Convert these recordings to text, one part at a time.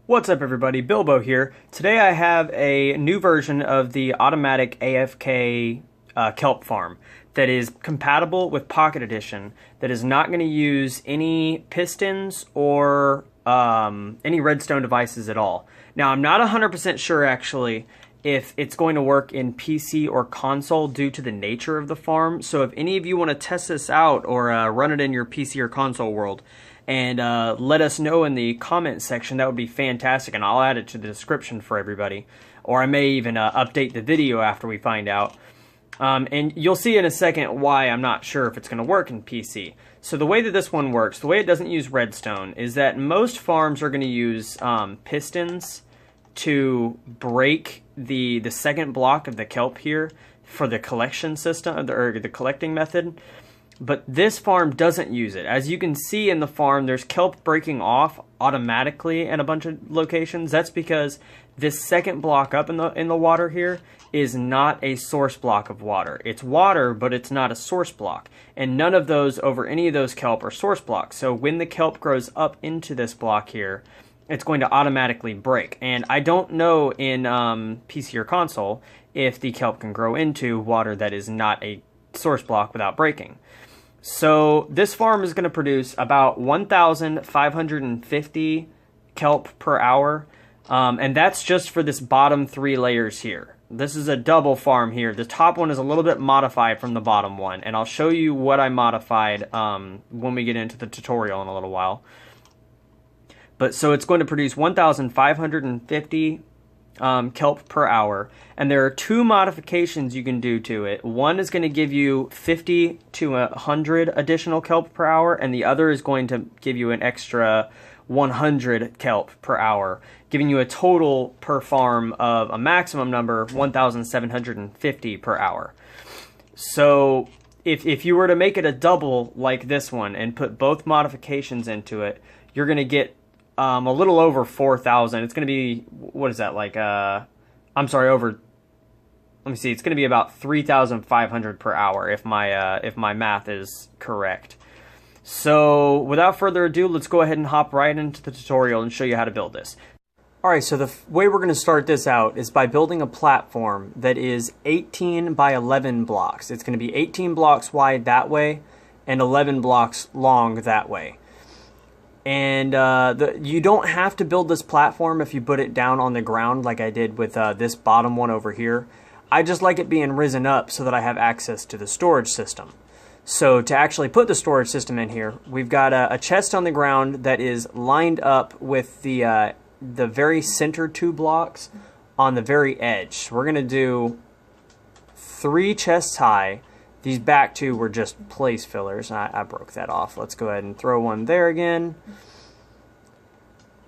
What's up everybody, Bilbo here. Today I have a new version of the automatic AFK kelp farm that is compatible with Pocket Edition, that is not going to use any pistons or any redstone devices at all. Now I'm not 100% sure actually if it's going to work in PC or console due to the nature of the farm, so if any of you want to test this out or run it in your PC or console world, and let us know in the comment section, that would be fantastic, and I'll add it to the description for everybody. Or I may even update the video after we find out. And you'll see in a second why I'm not sure if it's going to work in PC. So the way that this one works, the way it doesn't use redstone, is that most farms are going to use pistons to break the second block of the kelp here for the collection system, or the collecting method. But this farm doesn't use it. As you can see in the farm, there's kelp breaking off automatically at a bunch of locations. That's because this second block up in the water here is not a source block of water. It's water, but it's not a source block. And none of those over any of those kelp are source blocks. So when the kelp grows up into this block here, it's going to automatically break. And I don't know in PC or console if the kelp can grow into water that is not a source block without breaking. So this farm is going to produce about 1,550 kelp per hour, and that's just for this bottom 3 layers here. This is a double farm here. The top one is a little bit modified from the bottom one, and I'll show you what I modified when we get into the tutorial in a little while. But so it's going to produce 1,550 kelp per hour, and there are 2 modifications you can do to it. One is going to give you 50 to 100 additional kelp per hour, and the other is going to give you an extra 100 kelp per hour, giving you a total per farm of a maximum number 1,750 per hour. So if you were to make it a double like this one and put both modifications into it, you're going to get a little over 4,000. It's going to be, what is that, like, I'm sorry, over, let me see, it's going to be about 3,500 per hour if my math is correct. So without further ado, let's go ahead and hop right into the tutorial and show you how to build this. Alright, so the way we're going to start this out is by building a platform that is 18 by 11 blocks. It's going to be 18 blocks wide that way and 11 blocks long that way. And you don't have to build this platform if you put it down on the ground like I did with this bottom one over here. I just like it being risen up so that I have access to the storage system. So to actually put the storage system in here, we've got a chest on the ground that is lined up with the very center 2 blocks on the very edge. We're going to do 3 chests high. These back 2 were just place fillers. I broke that off. Let's go ahead and throw one there again.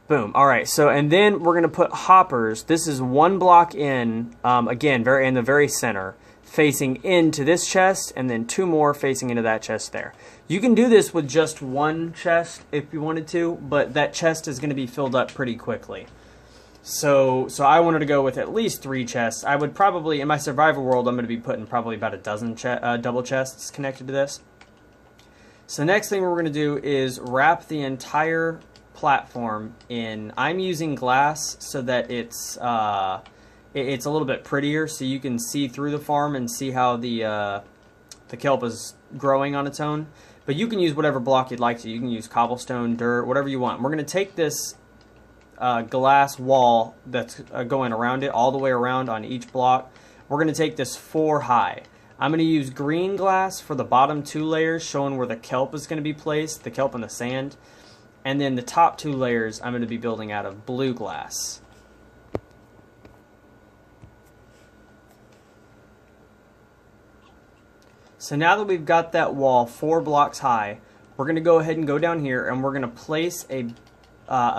Boom. Alright, so and then we're going to put hoppers. This is 1 block in, again, very in the very center, facing into this chest, and then 2 more facing into that chest there. You can do this with just 1 chest if you wanted to, but that chest is going to be filled up pretty quickly. So I wanted to go with at least 3 chests. I would probably, in my survival world, I'm going to be putting probably about a dozen double chests connected to this. So the next thing we're going to do is wrap the entire platform in. I'm using glass so that it's a little bit prettier, so you can see through the farm and see how the kelp is growing on its own. But you can use whatever block you'd like to. You can use cobblestone, dirt, whatever you want. We're going to take this glass wall that's going around it, all the way around on each block. We're going to take this 4 high. I'm going to use green glass for the bottom 2 layers, showing where the kelp is going to be placed, the kelp and the sand. And then the top 2 layers I'm going to be building out of blue glass. So now that we've got that wall 4 blocks high, we're going to go ahead and go down here and we're going to place a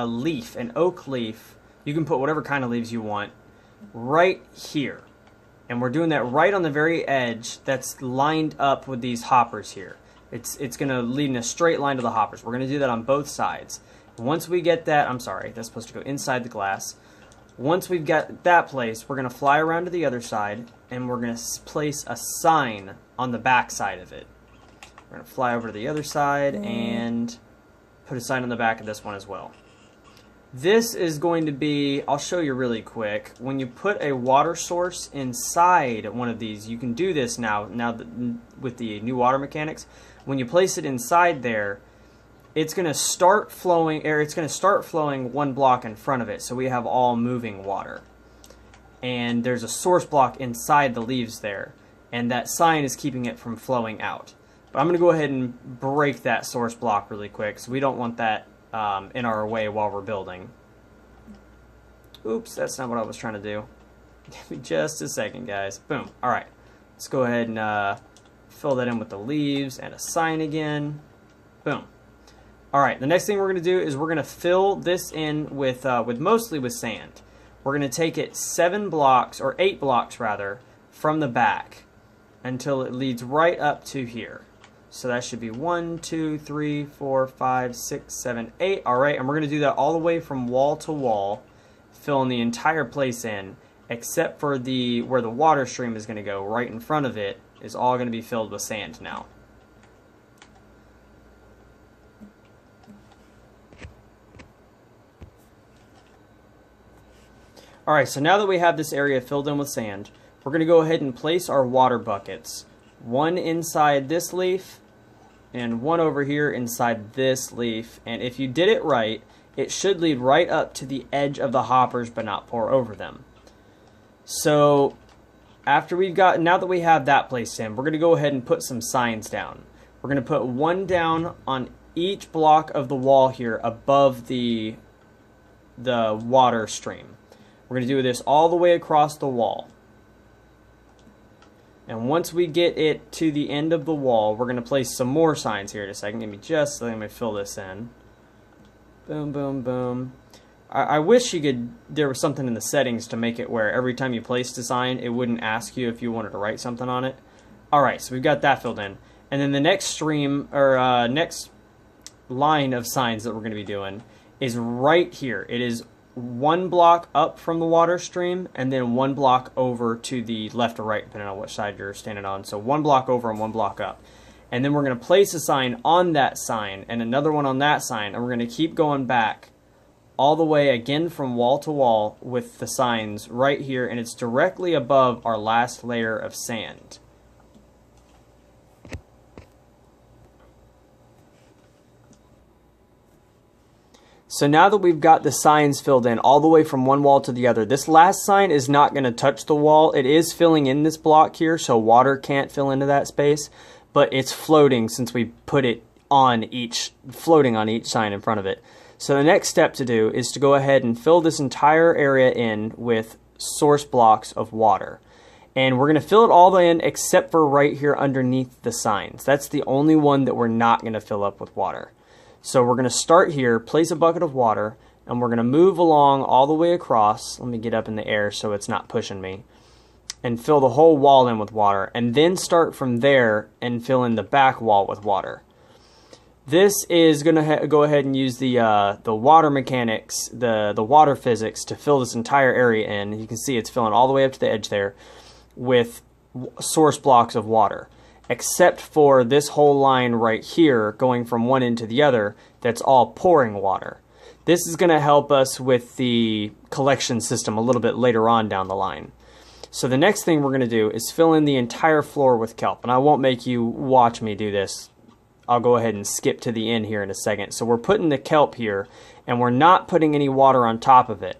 leaf, an oak leaf. You can put whatever kind of leaves you want right here. And we're doing that right on the very edge that's lined up with these hoppers here. It's going to lead in a straight line to the hoppers. We're going to do that on both sides. Once we get that, I'm sorry, that's supposed to go inside the glass. Once we've got that placed, we're going to fly around to the other side and we're going to place a sign on the back side of it. We're going to fly over to the other side and put a sign on the back of this one as well. This is going to be, I'll show you really quick. When you put a water source inside one of these, you can do this now with the new water mechanics. When you place it inside there, it's going to start flowing, or it's going to start flowing one block in front of it, so we have all moving water. And there's a source block inside the leaves there, and that sign is keeping it from flowing out. But I'm going to go ahead and break that source block really quick, so we don't want that in our way while we're building. Oops, that's not what I was trying to do. Give me just a second, guys. Boom. Alright, let's go ahead and fill that in with the leaves and a sign again. Boom. Alright, the next thing we're going to do is we're going to fill this in with mostly with sand. We're going to take it 7 blocks, or 8 blocks rather, from the back until it leads right up to here. So that should be 1, 2, 3, 4, 5, 6, 7, 8. Alright, and we're going to do that all the way from wall to wall, filling the entire place in, except for where the water stream is going to go, right in front of it, is all going to be filled with sand now. Alright, so now that we have this area filled in with sand, we're going to go ahead and place our water buckets. One inside this leaf, and one over here inside this leaf. And if you did it right, it should lead right up to the edge of the hoppers but not pour over them. So now that we have that placed in, we're going to go ahead and put some signs down. We're going to put one down on each block of the wall here above the water stream. We're going to do this all the way across the wall. And once we get it to the end of the wall, we're going to place some more signs here in a second. Give me just a second, let me fill this in. Boom, boom, boom. I wish there was something in the settings to make it where every time you placed a sign, it wouldn't ask you if you wanted to write something on it. Alright, so we've got that filled in. And then the next stream, or next line of signs that we're going to be doing is right here. It is 1 block up from the water stream, and then 1 block over to the left or right, depending on which side you're standing on. So 1 block over and 1 block up. And then we're going to place a sign on that sign, and another one on that sign, and we're going to keep going back all the way again from wall to wall with the signs right here, and it's directly above our last layer of sand. So now that we've got the signs filled in all the way from one wall to the other, this last sign is not going to touch the wall. It is filling in this block here, so water can't fill into that space, but it's floating since we put it floating on each sign in front of it. So the next step to do is to go ahead and fill this entire area in with source blocks of water. And we're going to fill it all in except for right here underneath the signs. That's the only one that we're not going to fill up with water. So we're going to start here, place a bucket of water, and we're going to move along all the way across. Let me get up in the air so it's not pushing me. And fill the whole wall in with water. And then start from there and fill in the back wall with water. This is going to go ahead and use the water mechanics, the water physics to fill this entire area in. You can see it's filling all the way up to the edge there with source blocks of water. Except for this whole line right here going from one end to the other, that's all pouring water. This is going to help us with the collection system a little bit later on down the line. So the next thing we're going to do is fill in the entire floor with kelp. And I won't make you watch me do this. I'll go ahead and skip to the end here in a second. So we're putting the kelp here, and we're not putting any water on top of it.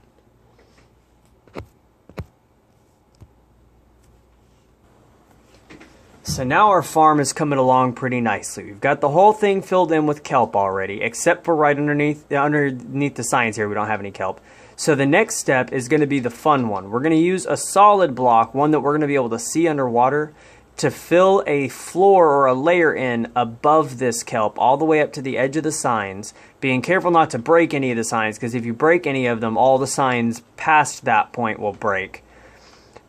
So now our farm is coming along pretty nicely. We've got the whole thing filled in with kelp already, except for right underneath the signs here, we don't have any kelp. So the next step is going to be the fun one. We're going to use a solid block, one that we're going to be able to see underwater, to fill a floor or a layer in above this kelp all the way up to the edge of the signs, being careful not to break any of the signs, because if you break any of them, all the signs past that point will break.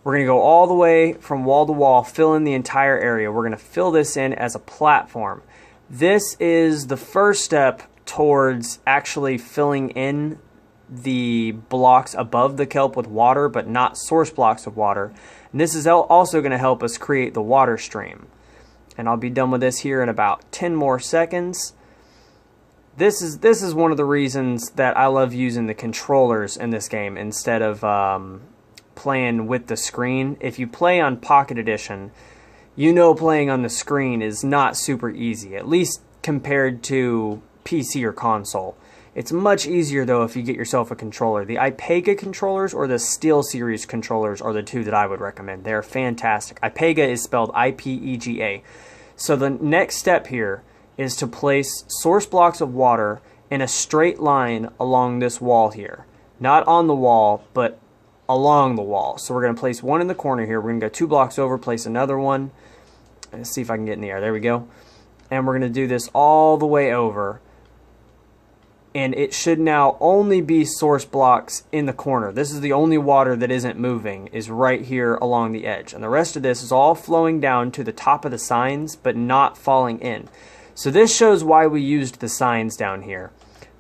We're going to go all the way from wall to wall, fill in the entire area. We're going to fill this in as a platform. This is the first step towards actually filling in the blocks above the kelp with water, but not source blocks of water. And this is also going to help us create the water stream. And I'll be done with this here in about 10 more seconds. this is one of the reasons that I love using the controllers in this game instead of playing with the screen. If you play on Pocket Edition, you know playing on the screen is not super easy, at least compared to PC or console. It's much easier though if you get yourself a controller. The iPega controllers or the SteelSeries controllers are the two that I would recommend. They're fantastic. iPega is spelled I-P-E-G-A. So the next step here is to place source blocks of water in a straight line along this wall here. Not on the wall, but along the wall. So we're going to place one in the corner here. We're going to go 2 blocks over, place another one. Let's see if I can get in the air. There we go. And we're going to do this all the way over. And it should now only be source blocks in the corner. This is the only water that isn't moving, is right here along the edge. And the rest of this is all flowing down to the top of the signs, but not falling in. So this shows why we used the signs down here.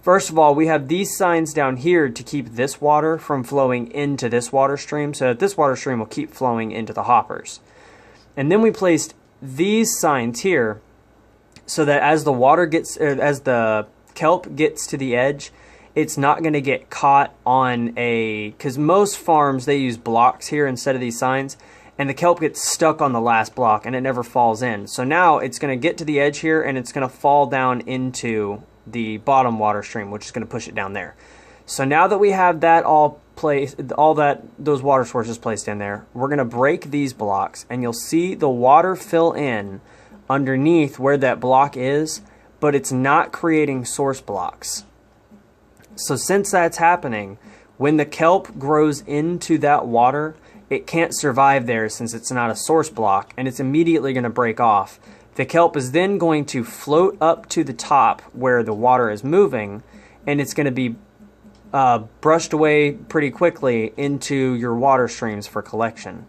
First of all, we have these signs down here to keep this water from flowing into this water stream, so that this water stream will keep flowing into the hoppers. And then we placed these signs here so that as the water gets, as the kelp gets to the edge, it's not going to get caught on a, because most farms they use blocks here instead of these signs, and the kelp gets stuck on the last block and it never falls in. So now it's going to get to the edge here and it's going to fall down into the bottom water stream, which is going to push it down there. So now that we have that all placed, those water sources placed in there, we're going to break these blocks and you'll see the water fill in underneath where that block is, but it's not creating source blocks. So since that's happening, when the kelp grows into that water, it can't survive there since it's not a source block, and it's immediately going to break off. The kelp is then going to float up to the top where the water is moving, and it's going to be brushed away pretty quickly into your water streams for collection.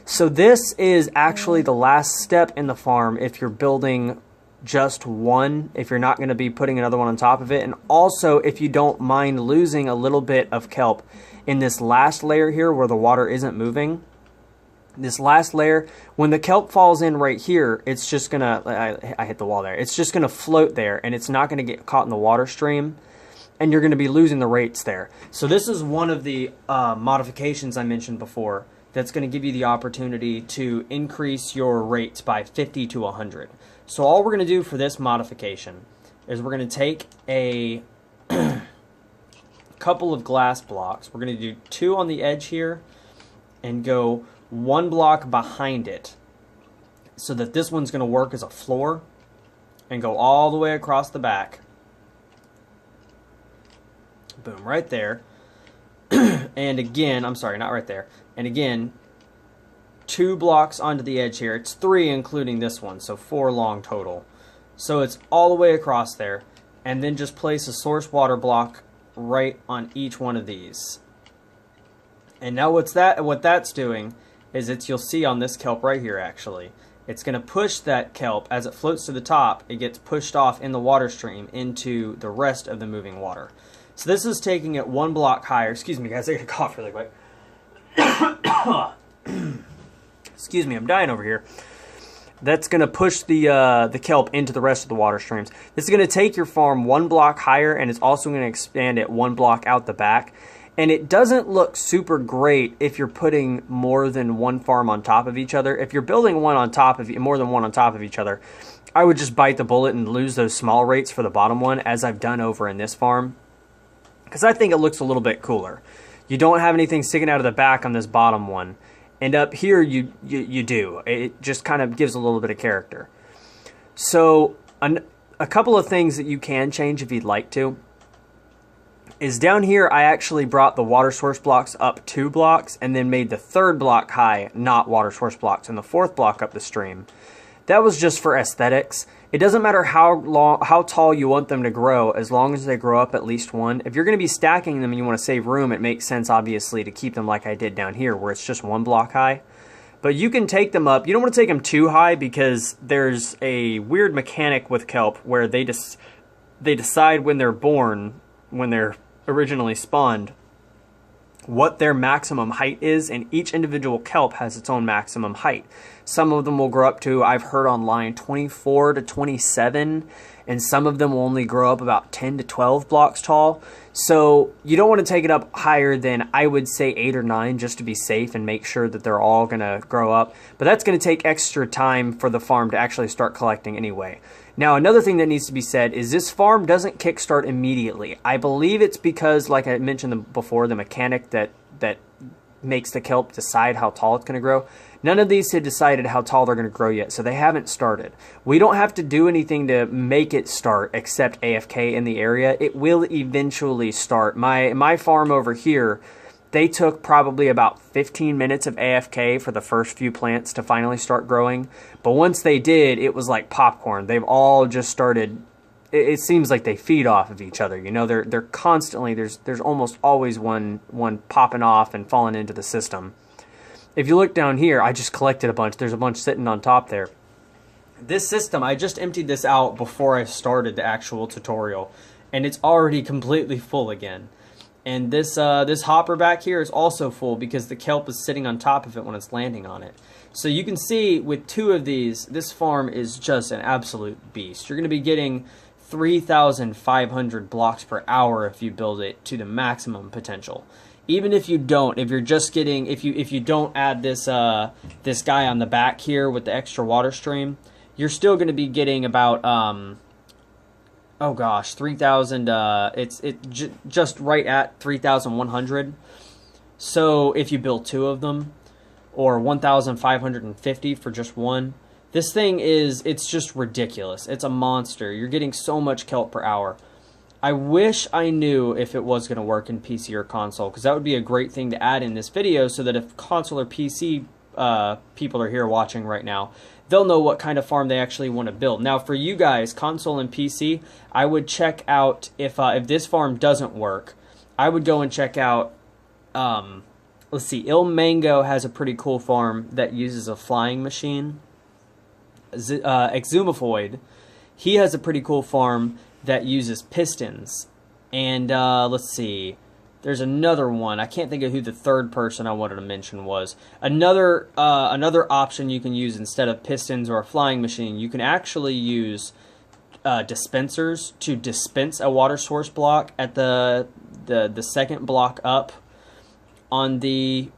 So this is actually the last step in the farm if you're building just one, if you're not going to be putting another one on top of it, and also if you don't mind losing a little bit of kelp in this last layer here where the water isn't moving. This last layer, when the kelp falls in right here, it's just gonna, I hit the wall there, it's just gonna float there and it's not gonna get caught in the water stream, and you're gonna be losing the rates there. So this is one of the modifications I mentioned before that's gonna give you the opportunity to increase your rates by 50 to 100. So all we're going to do for this modification is we're going to take a couple of glass blocks. We're going to do 2 on the edge here and go 1 block behind it so that this one's going to work as a floor and go all the way across the back. Boom, right there. And again, I'm sorry, not right there. And again, 2 blocks onto the edge here. It's 3 including this one, so 4 long total. So it's all the way across there, and then just place a source water block right on each one of these. And now what that's doing is you'll see on this kelp right here actually, it's going to push that kelp as it floats to the top. It gets pushed off in the water stream into the rest of the moving water. So this is taking it 1 block higher. Excuse me guys, I got to cough really quick. Excuse me, I'm dying over here. That's going to push the kelp into the rest of the water streams. This is going to take your farm 1 block higher, and it's also going to expand it 1 block out the back. And it doesn't look super great if you're putting more than 1 farm on top of each other. If you're building more than one on top of each other, I would just bite the bullet and lose those small rates for the bottom one, as I've done over in this farm, because I think it looks a little bit cooler. You don't have anything sticking out of the back on this bottom one. And up here, you do. It just kind of gives a little bit of character. So a couple of things that you can change if you'd like to is down here I actually brought the water source blocks up 2 blocks and then made the 3rd block high not water source blocks and the 4th block up the stream. That was just for aesthetics. It doesn't matter how tall you want them to grow, as long as they grow up at least 1. If you're going to be stacking them and you want to save room, it makes sense, obviously, to keep them like I did down here, where it's just 1 block high. But you can take them up. You don't want to take them too high, because there's a weird mechanic with kelp where they decide when they're born, when they're originally spawned, what their maximum height is, and each individual kelp has its own maximum height. Some of them will grow up to, I've heard online, 24 to 27, and some of them will only grow up about 10 to 12 blocks tall. So you don't want to take it up higher than, I would say, 8 or 9, just to be safe and make sure that they're all going to grow up. But that's going to take extra time for the farm to actually start collecting anyway. Now, another thing that needs to be said is this farm doesn't kickstart immediately. I believe it's because, like I mentioned before, the mechanic that makes the kelp decide how tall it's going to grow. None of these have decided how tall they're going to grow yet, so they haven't started. We don't have to do anything to make it start except AFK in the area. It will eventually start. My farm over here, they took probably about 15 minutes of AFK for the first few plants to finally start growing. But once they did, it was like popcorn. They've all just started. It seems like they feed off of each other. You know, they're constantly, there's almost always one popping off and falling into the system. If you look down here, I just collected a bunch. There's a bunch sitting on top there. This system, I just emptied this out before I started the actual tutorial, and it's already completely full again. And this hopper back here is also full because the kelp is sitting on top of it when it's landing on it. So you can see with 2 of these, this farm is just an absolute beast. You're going to be getting 3,500 blocks per hour if you build it to the maximum potential. Even if you don't, if you're just getting, if you don't add this this guy on the back here with the extra water stream, you're still going to be getting about oh gosh, 3,000. It's just right at 3,100. So if you build 2 of them, or 1,550 for just one. This thing is, it's just ridiculous. It's a monster. You're getting so much kelp per hour. I wish I knew if it was going to work in PC or console, because that would be a great thing to add in this video so that if console or PC people are here watching right now, they'll know what kind of farm they actually want to build. Now, for you guys, console and PC, I would check out, if this farm doesn't work, I would go and check out, let's see, Il Mango has a pretty cool farm that uses a flying machine. Exumifoid, he has a pretty cool farm that uses pistons. And let's see, there's another one. I can't think of who the third person I wanted to mention was. Another option you can use instead of pistons or a flying machine, you can actually use dispensers to dispense a water source block at the second block up on the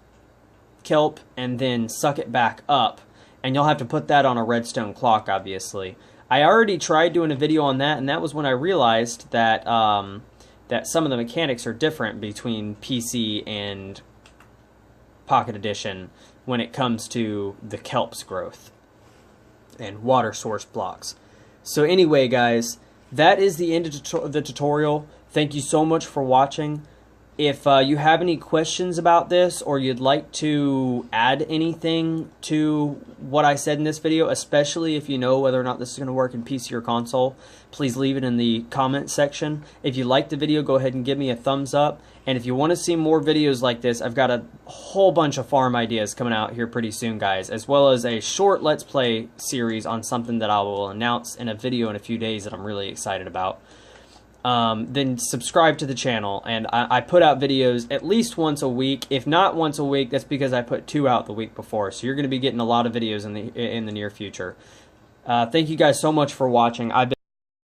kelp and then suck it back up. And you'll have to put that on a redstone clock, obviously. I already tried doing a video on that, and that was when I realized that that some of the mechanics are different between PC and Pocket Edition when it comes to the kelp's growth and water source blocks. So anyway, guys, that is the end of the tutorial. Thank you so much for watching. If you have any questions about this, or you'd like to add anything to what I said in this video, especially if you know whether or not this is going to work in PC or console, please leave it in the comment section. If you liked the video, go ahead and give me a thumbs up. And if you want to see more videos like this, I've got a whole bunch of farm ideas coming out here pretty soon, guys, as well as a short Let's Play series on something that I will announce in a video in a few days that I'm really excited about. Then subscribe to the channel, and I put out videos at least once a week. If not once a week, that's because I put 2 out the week before, so you're going to be getting a lot of videos in the near future. Thank you guys so much for watching.